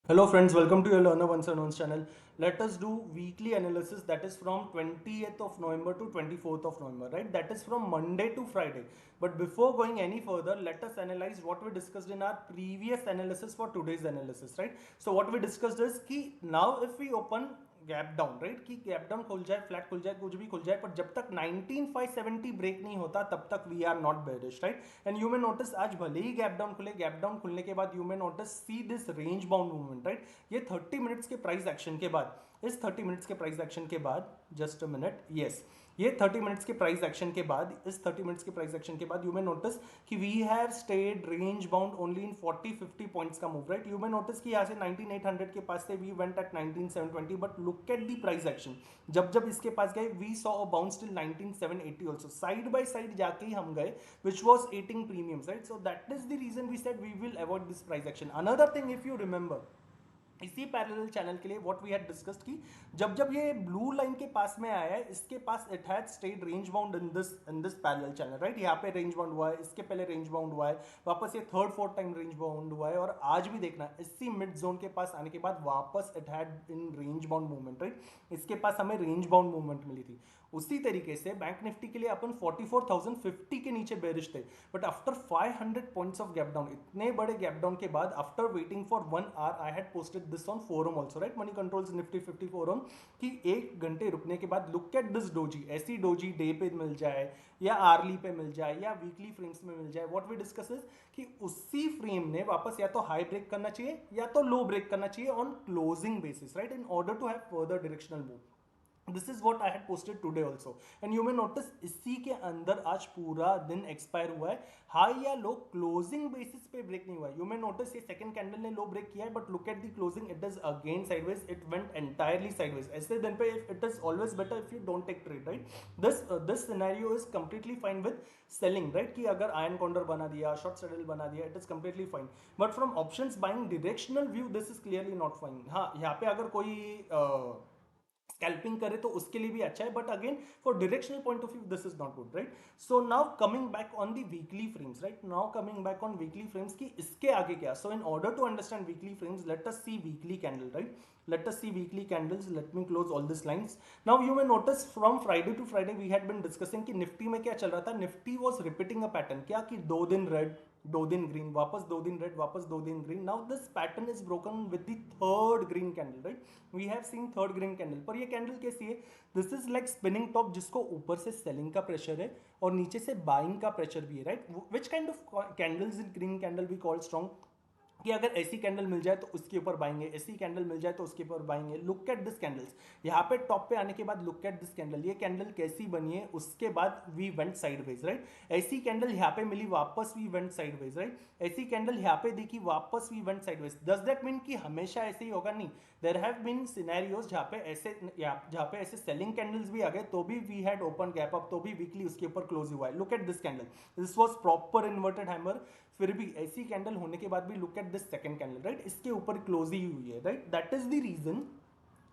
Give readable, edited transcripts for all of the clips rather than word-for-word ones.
Hello friends, welcome to your Learner Once and Once channel. Let us do weekly analysis that is from 20th of November to 24th of November, right? That is from Monday to Friday. But before going any further, let us analyze what we discussed in our previous analysis for today's analysis, right? So what we discussed is कि now if we open gap down right कि gap down खुल जाए flat खुल जाए कुछ भी खुल जाए पर जब तक 19570 ब्रेक नहीं होता तब तक we are not bearish right and you may notice आज भले ही गैप डाउन खुले गैप डाउन खुलने के बाद you may notice see this range bound movement right ये 30 मिनट्स के प्राइस एक्शन के बाद इस 30 मिनट्स के प्राइस एक्शन के बाद जस्ट अ मिनट यस ये 30 मिनट्स के प्राइस एक्शन के बाद इस 30 मिनट्स के प्राइस एक्शन के बाद यू मे नोटिस कि we have stayed range bound only in 40-50 points का move right you may notice कि यहाँ से 19800 के पास से we went at 19720 but look at the price action जब जब इसके पास गए we saw a bounce till 19780 also side by side जाके ही हम गए which was eating premiums right so that is the reason we said we will avoid this price action another thing if you remember इसी parallel channel के लिए what we had discussed की जब जब ये ब्लू लाइन के पास में आया है इसके पास it had stayed range bound in this parallel channel right यहाँ पे रेंज बाउंड हुआ है इसके पहले रेंज बाउंड हुआ है वापस ये third fourth time range bound हुआ है और आज भी देखना इसी मिड जोन के पास आने के बाद वापस it had in range bound movement right इसके पास हमें रेंज बाउंड मूवमेंट मिली थी उसी तरीके से बैंक निफ्टी के लिए अपन 44,050 के नीचे बेरिश थे but after 500 points of gap down इतने बड़े गैप डाउन के बाद after waiting for 1 hour I had posted this on forum also right money controls Nifty 50 forum कि एक घंटे रुकने के बाद लुक एट दिस डोजी ऐसी डोजी डे पे मिल जाए या आर्ली पे मिल जाए या वीकली फ्रेम्स में मिल जाए व्हाट वी डिस्कस इज कि उसी फ्रेम ने वापस या तो हाई ब्रेक करना चाहिए या तो लो ब्रेक करना चाहिए on closing basis right in order to have further directional move this is what I had posted today also and you may notice इसी के अंदर आज पूरा दिन एक्सपायर हुआ है हाई या लो क्लोजिंग बेसिस पे ब्रेक नहीं हुआ है यू मे नोटिस ये सेकंड कैंडल ने लो ब्रेक किया है but look at the closing it is again sideways it went entirely sideways ऐसे दिन पे it is always better if you don't take trade right this scenario is completely fine with selling right कि अगर ion condor बना दिया short settle बना दिया it is completely fine but from options buying directional view this is clearly not fine हाँ यहाँ पे अगर कोई स्कैल्पिंग करे तो उसके लिए भी अच्छा है but again for directional point of view this is not good right so now coming back on the weekly frames right now coming back on weekly frames की इसके आगे क्या so in order to understand weekly frames let us see weekly candle right let us see weekly candles let me close all these lines now you may notice from Friday to Friday we had been discussing कि Nifty में क्या चल रहा था Nifty was repeating a pattern क्या कि 2 दिन red 2 दिन ग्रीन वापस 2 दिन रेड वापस 2 दिन green now this pattern is broken with the third green candle right we have seen third green candle पर ये कैंडल कैसी है this is like spinning top जिसको ऊपर से सेलिंग का प्रेशर है और नीचे से बाइंग का प्रेशर भी है right which kind of candles in green candle we call strong कि अगर ऐसी कैंडल मिल जाए तो उसके ऊपर बाएंगे ऐसी कैंडल मिल जाए तो उसके ऊपर बाएंगे लुक एट दिस कैंडल्स यहाँ पे टॉप पे आने के बाद लुक एट दिस कैंडल ये कैंडल कैसी बनी है उसके बाद वी वेंट साइडवेज राइट ऐसी कैंडल यहाँ पे मिली वापस वी वेंट साइडवेज राइट ऐसी कैंडल यहाँ पे देखी वापस we went sideways does that mean कि हमेशा ऐसे ही होगा नहीं देर हैव बीन सिनेरियोज जहाँ पे ऐसे सेलिंग कैंडल्स भी आ गए तो भी we had open gap up तो भी वीकली उसके ऊपर क्लोज हुआ है look at this candle this was proper inverted hammer फिर भी ऐसी कैंडल होने के बाद भी look at this second candle right इसके ऊपर क्लोज ही हुई है right that is the reason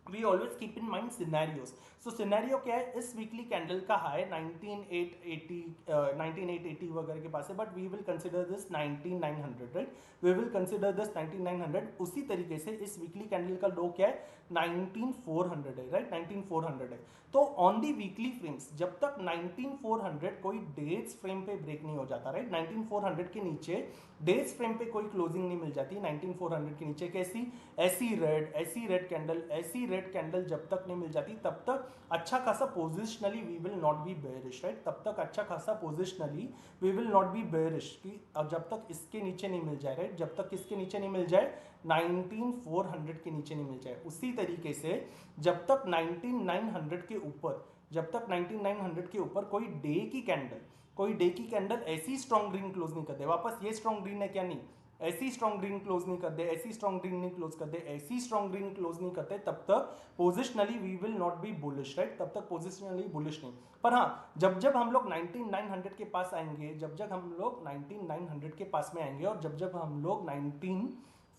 we always keep in mind scenarios so scenario क्या है इस वीकली कैंडल का हाई 19880 वगैरह के पास है but we will consider this 19900 right we will consider this 19900 उसी तरीके से इस वीकली कैंडल का लो क्या है 19400 है राइट 19400 है तो ऑन दी वीकली फ्रेम्स जब तक 19400 कोई डेज फ्रेम पे ब्रेक नहीं हो जाता राइट 19400 के नीचे डेज फ्रेम पे कोई क्लोजिंग नहीं मिल जाती 19400 के नीचे कैसी ऐसी रेड कैंडल ऐसी रेड कैंडल जब तक नहीं मिल जाती तब तक अच्छा खासा positionally we will not be bearish right तब तक अच्छा खासा positionally we will not be bearish कि जब तक इसके नीचे नहीं मिल जाए राइट जब तक इसके नीचे नहीं मिल जाए 19400 के नीचे नहीं मिल जाए उसी तरीके से जब तक 19900 के ऊपर जब तक 19900 के ऊपर कोई डे की कैंडल ऐसी स्ट्रॉन्ग ग्रीन क्लोज नहीं कर दे वापस ये स्ट्रॉन्ग ग्रीन है क्या नहीं ऐसी स्ट्रॉन्ग ग्रीन क्लोज नहीं कर दे ऐसी स्ट्रॉन्ग ग्रीन नहीं क्लोज कर दे ऐसी स्ट्रॉन्ग ग्रीन क्लोज नहीं करते तब तक positionally we will not be bullish right तब तक पोजिशनली बुलिश नहीं पर हाँ जब जब हम लोग 19900 के पास आएंगे जब जब हम लोग 19900 के पास में आएंगे और जब जब हम लोग 19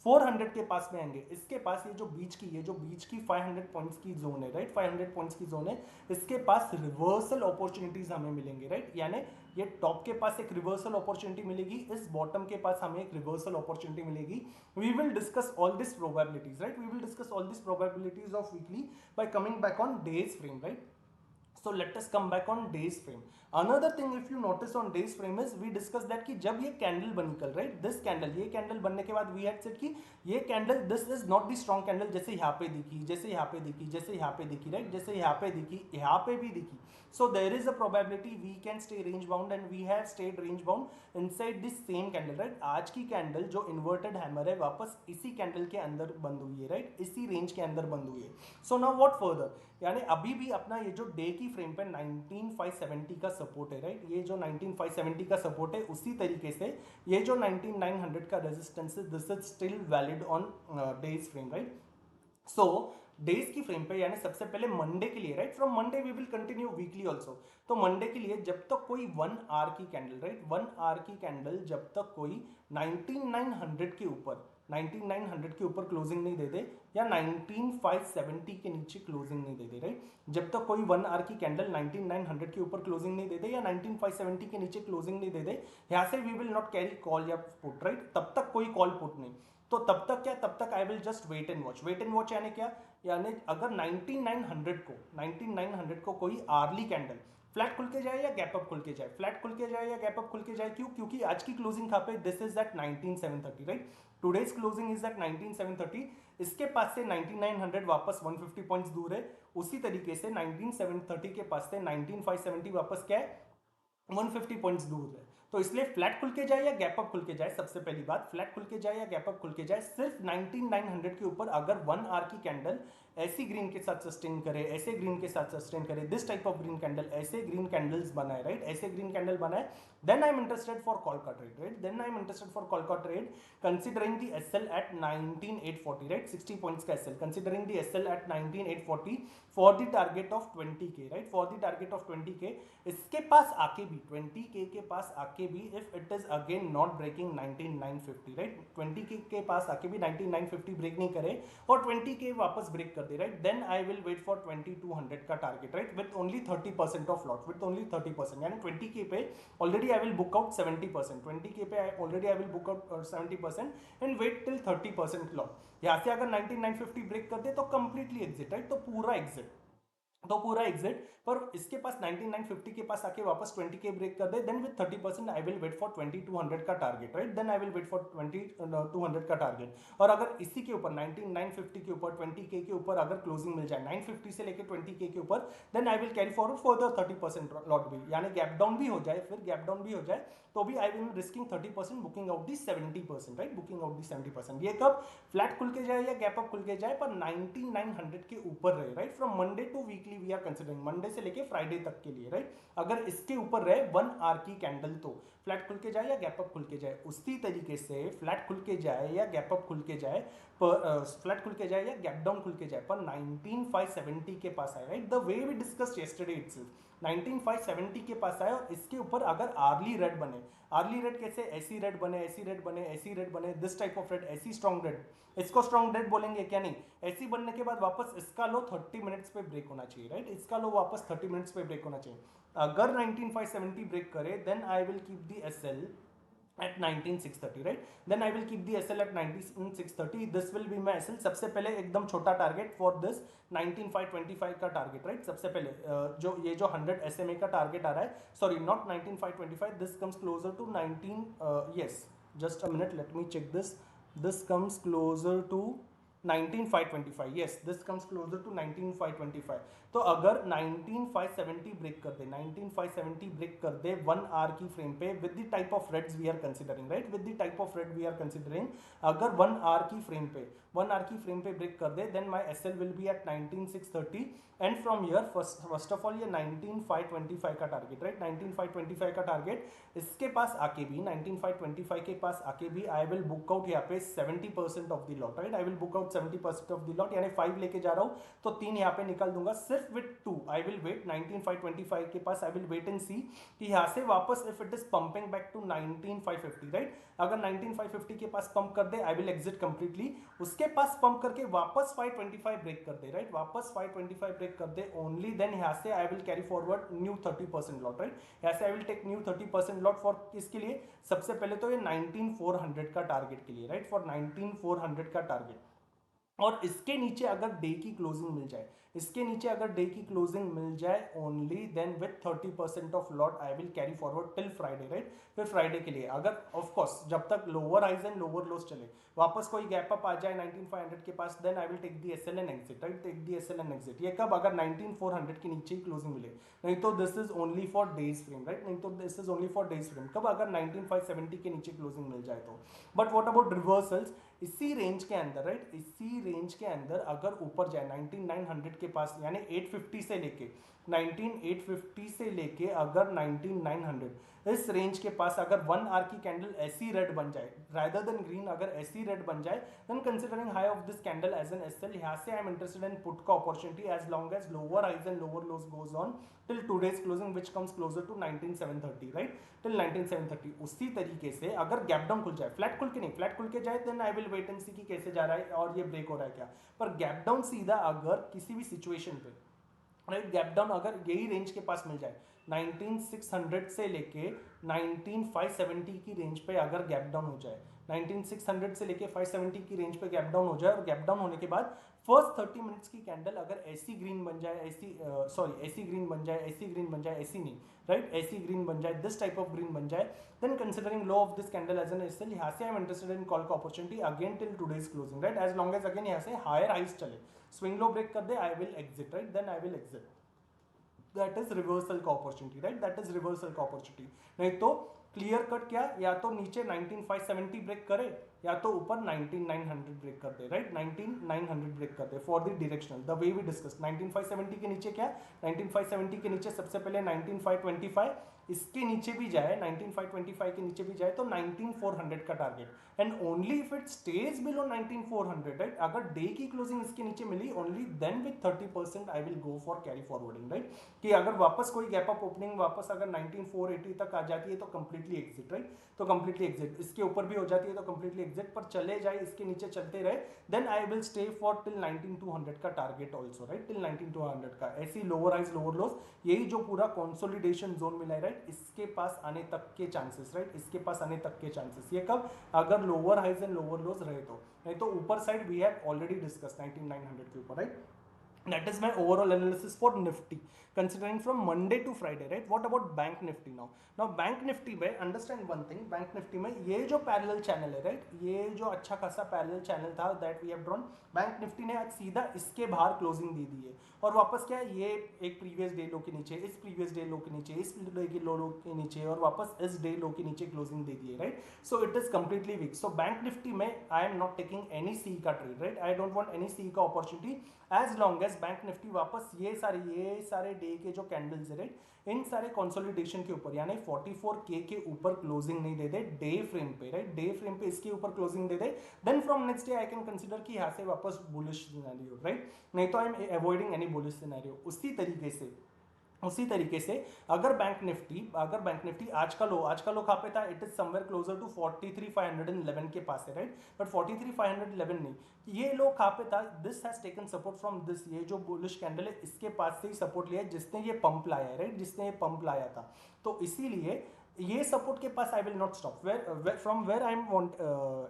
400 के पास में आएंगे, इसके पास ये जो बीच की 500 पॉइंट्स की जोन है, राइट, 500 पॉइंट्स की जोन है, इसके पास रिवर्सल अपॉर्चुनिटीज हमें मिलेंगे, राइट, यानी ये टॉप के पास एक रिवर्सल अपॉर्चुनिटी मिलेगी, इस बॉटम के पास हमें एक रिवर्सल अपॉर्चुनिटी मिलेगी. We will discuss all this probabilities, right, we will discuss all this probabilities of weekly by coming back on days frame, right. So let us come back on days frame. Another thing if you notice on days frame is we discussed that कि जब ये candle बनी कल, right, this candle, ये candle बनने के बाद we had said कि ये candle this is not the strong candle, जैसे यहाँ पे दिखी, जैसे यहाँ पे दिखी, जैसे यहाँ पे दिखी, right, जैसे यहाँ पे दिखी, यहाँ पे भी दिखी. So there is a probability we can stay range bound and we have stayed range bound inside this same candle, right. आज की कैंडल जो इन्वर्टेड हैमर है वापस इसी कैंडल के अंदर बंद हुई है, राइट, इसी रेंज के अंदर बंद हुई है. सो नाउ व्हाट फर्दर, यानी अभी भी अपना ये जो डे की फ्रेम पे 19570 का सपोर्ट है, राइट, ये जो 19570 का सपोर्ट है उसी तरीके से ये जो 19900 का रेजिस्टेंस है this is still valid on days frame, right. So days की फ्रेम पे यानी सबसे पहले मंडे के लिए, right, from Monday we will continue weekly also. तो मंडे के लिए जब तक कोई 1 आवर की कैंडल, राइट, 1 आवर की कैंडल जब तक कोई 19900 के ऊपर 19900 के ऊपर क्लोजिंग नहीं दे दे या 19570 के नीचे क्लोजिंग नहीं दे दे, राइट, जब तक कोई 1 आवर की कैंडल 19900 के ऊपर क्लोजिंग नहीं दे दे या 19570 के नीचे क्लोजिंग नहीं दे दे, यहाँ से we will not carry call या पुट, राइट, तब तक कोई कॉल पुट नहीं. तो तब तक क्या, तब तक I will just wait and watch. Wait and watch यानी क्या, यानी अगर 19900 को कोई आर्ली कैंडल फ्लैट खुल के जाए या गैप अप खुल के जाए, फ्लैट खुल के जाए या गैप अप खुल के जाए, क्यों, क्योंकि आज की क्लोजिंग कहाँ पे, this is at 19730, right, today's closing is at 19730. इसके पास से 19900 वापस 150 पॉइंट्स दूर है, उसी तरीके से 19730 के पास से 19570 वापस क्या है, 150 पॉइंट्स दूर है. तो इसलिए फ्लैट खुल के जाए या गैप अप खुल के जाए, सबसे पहली बात फ्लैट खुल के जाए या गैप अप खुल के जाए, सिर्फ 19900 के ऊपर अगर 1 आवर की कैंडल ऐसी ग्रीन के साथ सस्टेन करे, ऐसे ग्रीन के साथ सस्टेन करे, this type of green candle, ऐसे ग्रीन कैंडल्स बनाए, राइट, ऐसे ग्रीन कैंडल बनाए, then I am interested for call का trade, right, then I am interested for call का trade considering the SL at 19840, right, 60 points का SL, considering the SL at 19840 for the target of 20k, right, for the target of 20k. इसके पास आके भी 20k के पास आके भी if it is again not breaking 19950, right, 20k के पास आके भी 19950 ब्रेक नहीं करे और 20k वापस ब्रेक कर दे, right, then I will wait for 2200 का target, right, with only 30% of lot, with only 30%, यानी 20k पे already I will book out 70%, 20k पे already I will book out 70% and wait till 30% lot. यहाँ से अगर 19950 break कर दे तो completely exit, right, तो पूरा एग्जिट. पर इसके पास 19950 के पास आके वापस 20k ब्रेक कर दे, then with 30% I will wait for 2200 का target, right, then I will wait for 2200 का टारगेट. और अगर इसी के ऊपर 19950 के ऊपर 20k के ऊपर अगर क्लोजिंग मिल जाए 950 से लेके 20k के ऊपर, then I will carry forward for the 30% lot भी, यानी गैप डाउन भी हो जाए, फिर गैप डाउन भी हो जाए तो भी I will risking 30%, booking out the 70%, right, booking out the 70%. ये कब, फ्लैट खुल के जाए या गैप अप खुल के जाए पर 19900 के ऊपर रहे, right, from Monday to weekly we are considering, Monday से लेके फ्राइडे तक के लिए, राइट, अगर इसके ऊपर रहे 1 आवर की कैंडल तो फ्लैट खुल के जाए या गैप अप खुल के जाए, उसी तरीके से फ्लैट खुल के जाए या गैप अप खुल के जाए, फ्लैट खुल के जाए या गैप डाउन खुल के जाए पर 19570 के पास आए, right, the way we discussed yesterday itself, 19570 के पास आए और इसके ऊपर अगर आर्ली रेड बने, आर्ली रेड कैसे, ऐसी रेड बने, ऐसी रेड बने, ऐसी रेड बने, दिस टाइप ऑफ रेड, ऐसी स्ट्रॉन्ग रेड, इसको स्ट्रॉन्ग रेड बोलेंगे क्या, नहीं, ऐसी बनने के बाद वापस इसका लो 30 मिनट्स पे ब्रेक होना चाहिए, राइट, इसका लो वापस 30 मिनट्स पे ब्रेक होना चाहिए. अगर 19570 ब्रेक करे then I will keep the SL at 19630, right, then I will keep the SL at 19630. this will be my SL. सबसे पहले एकदम छोटा टारगेट for this 19525 का टारगेट, राइट, सबसे पहले जो ये जो 100 SMA का टारगेट आ रहा है, sorry not 19525, this comes closer to 19 yes, just a minute, let me check this comes closer to 19525, yes, this comes closer to 19525. तो अगर 19570 ब्रेक कर दे, 19570 ब्रेक कर दे 1 आवर की फ्रेम पे with the type of reds we are considering, right, with the type of red we are considering, अगर 1 hour की frame पे ब्रेक कर दे then my SL will be at 19630 and from here first of all ये 19525 का target, right, 19525 का target, इसके पास आके भी 19525 के पास आके भी आई विल बुक आउट यहाँ पे 70% of the lot, right, I will book out 70% of the lot, यानी 5 लेके जा रहा हूँ तो 3 यहाँ पे निकाल दूंगा, सिर्फ सिर्फ विथ 2 आई विल वेट 19525 के पास, I will wait and see कि यहाँ से वापस if it is pumping back to 19550, right, अगर 19550 के पास पंप कर दे आई विल एग्जिट कंप्लीटली, उसके पास पंप करके वापस 525 ब्रेक कर दे, राइट, वापस 525 ब्रेक कर दे, ओनली देन यहाँ से I will carry forward new 30% lot, right, यहाँ से I will take new 30% lot for किसके लिए, सबसे पहले तो ये 19400 का टारगेट के लिए, राइट, फॉर 19400 का टारगेट। और इसके नीचे अगर डे की क्लोजिंग मिल जाए, इसके नीचे अगर डे की क्लोजिंग मिल जाए, only then with 30% of lot I will carry forward till Friday, right, फिर फ्राइडे के लिए अगर ऑफ कोर्स जब तक lower highs and lower lows चले, वापस कोई गैप अप आ जाए 19500 के पास, then I will take the SL and exit, right, take the SL and exit. ये कब, अगर 19400 के नीचे ही क्लोजिंग मिले, नहीं तो this is only for days frame, right, नहीं तो this is only for days frame. कब, अगर 19570 के नीचे क्लोजिंग मिल जाए तो। बट व्हाट अबाउट रिवर्सल्स, इसी रेंज के अंदर, राइट, इसी रेंज के अंदर अगर ऊपर जाए 19900 के पास, यानी 850 से लेके 19850 से लेके अगर 19900 इस रेंज के पास अगर 1 आवर की कैंडल ऐसी रेड बन जाए रादर देन ग्रीन, अगर ऐसी रेड बन जाए, then considering high of this candle as an SL, यहाँ से I am interested in put का opportunity as long as lower highs and lower lows goes on till today's closing which comes closer to 19730, right, till 19730। उसी तरीके से अगर gap down खुल जाए, flat खुल के नहीं, फ्लैट खुल के जाए then I will wait and see कि कैसे जा रहा है और ये ब्रेक हो रहा है क्या, पर गैप डाउन सीधा अगर किसी भी सिचुएशन पे, राइट, गैप डाउन अगर यही रेंज के पास मिल जाए 19600 से लेके 19570 की रेंज पे अगर गैप डाउन हो जाए, 19600 से लेके 570 की रेंज पे गैप डाउन हो जाए, और गैप डाउन होने के बाद फर्स्ट 30 मिनट्स की कैंडल अगर ऐसी ग्रीन बन जाए, ऐसी ग्रीन बन जाए, ऐसी ग्रीन बन जाए, ऐसी नहीं, राइट, ऐसी ग्रीन बन जाए, दिस टाइप ऑफ ग्रीन बन जाए, then considering low of this candle as an SL, यहाँ से I am interested in call का opportunity again till today's closing, right, as long as again यहाँ से हायर हाइज चले, स्विंग लो ब्रेक कर दे, I will exit, right, then I will exit, that is reversal का opportunity, right, that is reversal का opportunity. नहीं तो clear cut क्या, या तो नीचे 19570 ब्रेक करे या तो ऊपर 19900 ब्रेक कर दे, राइट, 19900 ब्रेक कर दे for the directional, the way we discuss. 19570 के नीचे क्या, 19570 के नीचे सबसे पहले 19525, इसके नीचे भी जाए 19525 के नीचे भी जाए तो 19400 का target, and only if it stays below 19400, right, अगर डे की क्लोजिंग इसके नीचे मिली, only then with 30% I will go for carry forwarding, right, कि अगर वापस कोई गैप अप ओपनिंग वापस अगर 19480 तक आ जाती है तो कंप्लीटली एग्जिट, राइट, तो कंप्लीटली एग्जिट, इसके ऊपर भी हो जाती है तो कंप्लीटली एग्जिट, पर चले जाए इसके नीचे चलते रहे, then I will stay for till 19200 का टारगेट ऑल्सो, राइट, टिल 19200 का, ऐसी लोअर हाइज लोअर लोस, यही जो पूरा कंसोलिडेशन जोन मिला है, राइट, इसके पास आने तक के चांसेस, राइट, इसके पास आने तक के चांसेस, ये कब, अगर lower highs and lower lows रहे तो, नहीं तो ऊपर side we have already discuss 19900 के ऊपर, right. That is my overall analysis for Nifty, considering from Monday to Friday, right? What about Bank Nifty now? Now Bank Nifty में understand one thing, Bank Nifty में ये जो parallel channel है, right? ये जो अच्छा खासा parallel channel था that we have drawn, Bank Nifty ने आज सीधा इसके बाहर closing दे दी है, और वापस क्या है, ये एक previous day लो के नीचे, इस previous day लो के नीचे, इस day के लो के नीचे, और वापस इस day लो के नीचे closing दे दी है, right? So it is completely weak. So Bank Nifty में I am not taking any C का trade, right? I don't want any C का opportunity as long as bank Nifty वापस ये सारे डे के जो कैंडल्स है, राइट, इन सारे कंसोलिडेशन के ऊपर यानी 44K के ऊपर क्लोजिंग नहीं दे दे डे फ्रेम पे, राइट, डे फ्रेम पे इसके ऊपर क्लोजिंग दे दे, then from next day I can consider कि यहाँ से वापस बुलिश सिनेरियो, राइट, नहीं तो I am avoiding any bullish scenario. उसी तरीके से अगर बैंक निफ्टी आज का लो कहाँ पे था, it is somewhere closer to 43511 के पास है, राइट, बट 43511 नहीं, ये लो कहाँ पे था, this has taken support from this, ये जो बुलिश कैंडल है इसके पास से ही सपोर्ट लिया है जिसने ये पंप लाया है, राइट, जिसने ये पंप लाया था, तो इसीलिए ये सपोर्ट के पास I will not stop, from where I am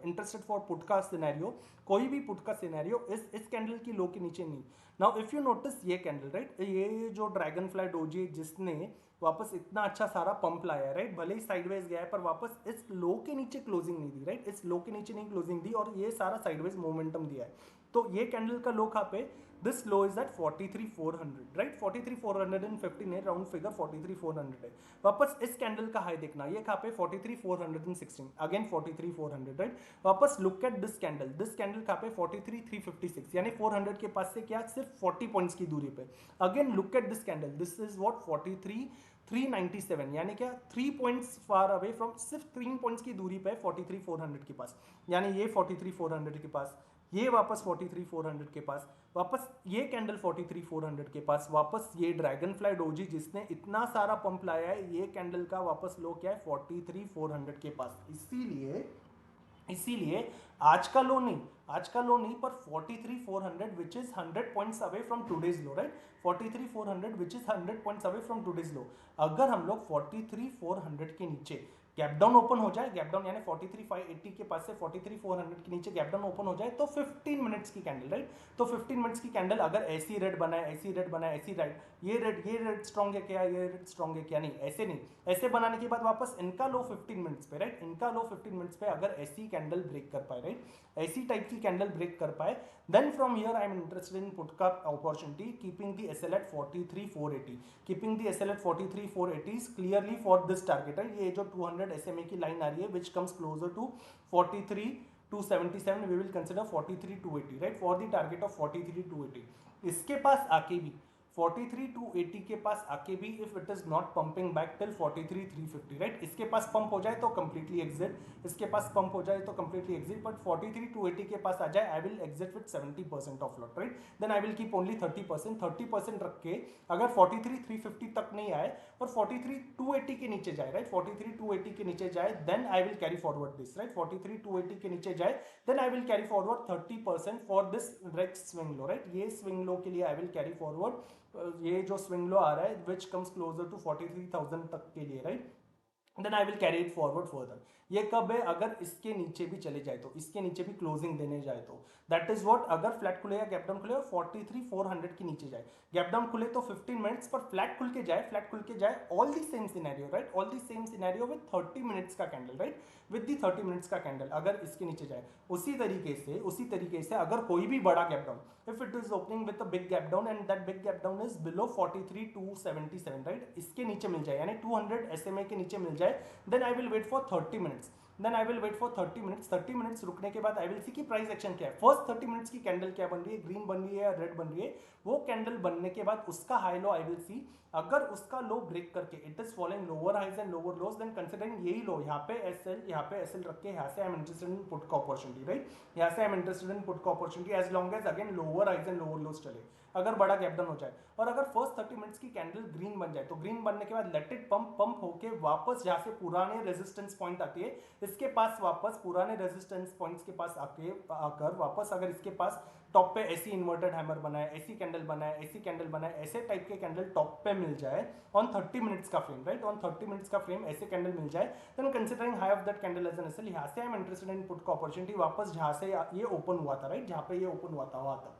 interested for put का सिनेरियो, कोई भी पुट का सिनेरियो इस कैंडल की लो के नीचे नहीं। नाउ इफ यू नोटिस ये कैंडल, राइट, ये जो ड्रैगन फ्लाई डोजी जिसने वापस इतना अच्छा सारा पंप लाया, राइट, भले ही साइडवेज गया है पर वापस इस लो के नीचे क्लोजिंग नहीं दी, राइट, इस लो के नीचे नहीं क्लोजिंग दी और ये सारा साइडवेज मोमेंटम दिया है, तो ये कैंडल का लो कहाँ पे, this low is at 43400, right, 43415 है, राउंड फिगर 43400 है, वापस इस कैंडल का हाई देखना, ये कहाँ पे 43416, अगेन 43400, राइट, वापस लुक एट दिस कैंडल कहाँ पे 43356, यानी 400 के पास से क्या सिर्फ 40 पॉइंट्स की दूरी पे, again look at this candle, this is what 43397, यानी क्या 3 पॉइंट्स फार अवे फ्रॉम, सिर्फ 3 पॉइंट्स की दूरी पे 43400 के पास, यानी ये 43400 के पास, ये वापस 43,400 के पास, वापस ये कैंडल 43,400 के पास, वापस ये ड्रैगन फ्लाई डोजी जिसने इतना सारा पंप लाया है, ये कैंडल का वापस लो क्या है 43,400 के पास। इसीलिए आज का लो नहीं, पर 43,400 which is 100 points away from today's low, right. 43,400 which is 100 points away from today's low. अगर हम लोग 43,400 के नीचे गैप डाउन ओपन हो जाए, गैप डाउन यानी 43,580 के पास से 43,400 के नीचे गैप डाउन ओपन हो जाए, तो 15 मिनट्स की कैंडल, राइट। तो 15 मिनट्स की कैंडल अगर ऐसी रेड बनाए, ऐसी रेड बनाए, ऐसी रेड, ये रेड स्ट्रॉन्ग है क्या, ये रेड स्ट्रॉन्ग है क्या, नहीं ऐसे नहीं, ऐसे बनाने के बाद वापस इनका लो 15 मिनट्स पे, राइट, इनका लो 15 मिनट्स पे अगर ऐसी कैंडल ब्रेक कर पाए, राइट, ऐसी टाइप की कैंडल ब्रेक कर पाए, then from here I am interested in put का opportunity, keeping the SL at 43,480, keeping the SL at 43,480 clearly for this target, है ये जो 200 SMA की लाइन आ रही है which comes closer to 43,277, we will consider 43,280, right, for the target of 43,280। इसके पास आके भी 43,280 के पास आके भी if it is not pumping back till 43,350, right, इसके पास पंप हो जाए तो कंप्लीटली एग्जिट, इसके पास पंप हो जाए तो कंप्लीटली एग्जिट, बट 43,280 के पास आ जाए I will exit with 70% of lot, right, then I will keep only 30% रख के अगर 43,350 तक नहीं आए और 43,280 के नीचे जाए, राइट, 43,280 के नीचे जाए, then I will carry forward this, right, 43,280 के नीचे जाए, then I will carry forward 30% for this next swing low, right, ये स्विंग लो के लिए आई विल कैरी फॉरवर्ड ये जो स्विंग लो आ रहा है विच कम्स क्लोजर टू 43,000 तक के लिए, right, then I will carry it forward further. ये कब है, अगर इसके नीचे भी चले जाए तो, इसके नीचे भी क्लोजिंग देने जाए तो, दैट इज व्हाट, अगर फ्लैट खुले या गैप डाउन खुले और 43,400 के नीचे जाए, गैप डाउन खुले तो 15 मिनट्स पर फ्लैट खुल के जाए, all the same scenario, right, all the same scenario with 30 minutes का candle, right, with the 30 minutes का कैंडल अगर इसके नीचे जाए, उसी तरीके से अगर कोई भी बड़ा gap down, if it is opening with a big gap down and that big gap down is below 43,277, right, इसके नीचे मिल जाए यानी 200 SMA के नीचे मिल जाए, then I will wait for 30 minutes, 30 minutes रुकने के बाद आई विल सी की प्राइस एक्शन क्या है, फर्स्ट 30 मिनट्स की कैंडल क्या बन रही है, ग्रीन बन रही है या रेड बन रही है, वो कैंडल बनने के बाद उसका high low I will see, अगर उसका लो ब्रेक करके it is following lower highs and lower lows, then considering यही लो यहाँ पे एसएल रख के यहाँ से I am interested in put का अपॉर्चुनिटी, राइट, यहाँ से I am interested in put का opportunity as long as again lower highs and lower lows चले, अगर बड़ा गैप डाउन हो जाए, और अगर फर्स्ट 30 मिनट्स की कैंडल ग्रीन बन जाए, तो ग्रीन बनने के बाद लेट इट पंप होके वापस जहाँ से पुराने रेजिस्टेंस पॉइंट आती है, इसके पास वापस पुराने रेजिस्टेंस पॉइंट्स के पास आकर वापस अगर इसके पास टॉप पे ऐसी इन्वर्टेड हैमर बनाए, ऐसी कैंडल बनाए, ऐसे टाइप के कैंडल टॉप पे मिल जाए ऑन 30 मिनट्स का फ्रेम, राइट, ऑन 30 मिनट्स का फ्रेम ऐसे कैंडल मिल जाए, then considering high of that candle as an SL, यहाँ से I am interested in put का अपॉर्चुनिटी, वापस जहाँ से ये ओपन हुआ था, राइट, जहाँ पे ये ओपन हुआ था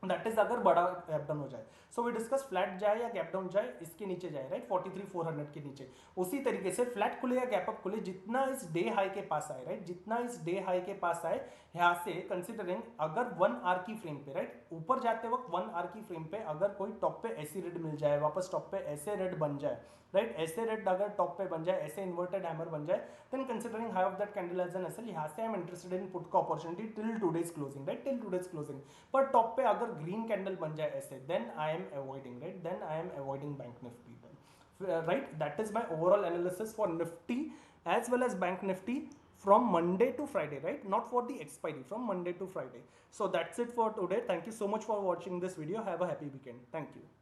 दैट इज अगर बड़ा गैप डाउन हो जाए, सो वी डिस्कस फ्लैट जाए या गैप डाउन जाए, इसके नीचे जाए, राइट, 43,400 के नीचे, उसी तरीके से फ्लैट खुले या गैप अप खुले, जितना इस डे हाई के पास आए, राइट, जितना इस डे हाई के पास आए, यहाँ से कंसिडरिंग अगर 1 आवर की फ्रेम पे, राइट, ऊपर जाते वक्त 1 आवर की फ्रेम पे अगर कोई टॉप पे ऐसी रेड मिल जाए, वापस टॉप पे ऐसे रेड बन जाए, राइट, ऐसे रेड अगर टॉप पे बन जाए, ऐसे इन्वर्टेड हैमर बन जाए, then considering high of that candle as an SL, यहाँ से I am interested in put का opportunity till today's closing, right, till today's closing, पर टॉप पे अगर ग्रीन कैंडल बन जाए ऐसे, then I am avoiding, right, then I am avoiding bank Nifty, right, that is my overall analysis for nifty as well as bank nifty from Monday to Friday, right, not for the expiry, from Monday to Friday. So that's it for today. Thank you so much for watching this video. Have a happy weekend. Thank you.